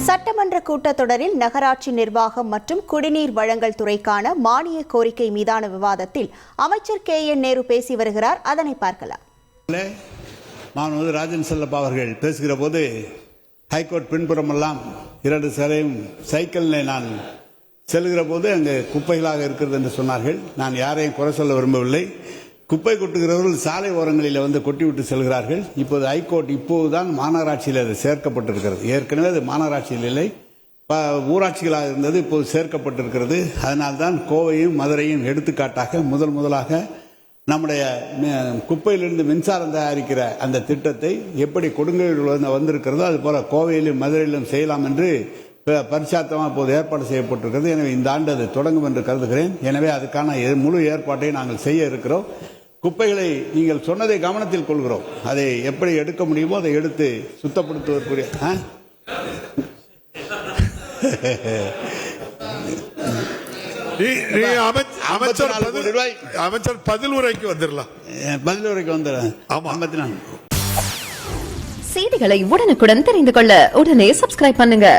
சட்டமன்ற கூட்டத்தொடரில் நகராட்சி நிர்வாகம் மற்றும் குடிநீர் வழங்கல் துறைக்கான மானிய கோரிக்கை மீதான விவாதத்தில் அமைச்சர் KN நேரு பேசி வருகிறார். அதனை பார்க்கலாம். மாண்புமிகு ராஜன் செல்லப்பா அவர்கள் பேசுகிற போது ஹைகோர்ட் பின்புறமெல்லாம் 2 சரையும் சைக்கிளில் நான் செல்கிற போது அங்கு குப்பைகளாக இருக்கிறது என்று சொன்னார்கள். நான் யாரையும் குறை சொல்ல விரும்பவில்லை. குப்பை கொட்டுகிறவர்கள் சாலை ஓரங்களில் வந்து கொட்டிவிட்டு செல்கிறார்கள். இப்போது ஹைகோர்ட் இப்போதுதான் மாநகராட்சியில் அது சேர்க்கப்பட்டிருக்கிறது. ஏற்கனவே அது மாநகராட்சியில் இல்லை, ஊராட்சிகளாக இருந்தது, இப்போது சேர்க்கப்பட்டிருக்கிறது. அதனால்தான் கோவையும் மதுரையும் எடுத்துக்காட்டாக முதலாக நம்முடைய குப்பையிலிருந்து மின்சாரம் தயாரிக்கிற அந்த திட்டத்தை எப்படி கொடுங்கையூரில் வந்திருக்கிறதோ அது போல கோவையிலும் மதுரையிலும் செய்யலாம் என்று பரிசாத்தமாக இப்போது ஏற்பாடு செய்யப்பட்டிருக்கிறது. எனவே இந்த ஆண்டு அது தொடங்கும் என்று கருதுகிறேன். எனவே அதுக்கான முழு ஏற்பாட்டை நாங்கள் செய்ய இருக்கிறோம். குப்பைகளை நீங்கள் சொன்னதை கவனத்தில் கொள்கிறோம். அதை எப்படி எடுக்க முடியுமோ அதை எடுத்து சுத்தப்படுத்துவதற்குரிய அமைச்சர் பதில் உரைக்கு வந்துடலாம். பதில் உரைக்கு வந்துடலாம். செய்திகளை உடனுக்குடன் தெரிந்து கொள்ள உடனே சப்ஸ்கிரைப் பண்ணுங்க.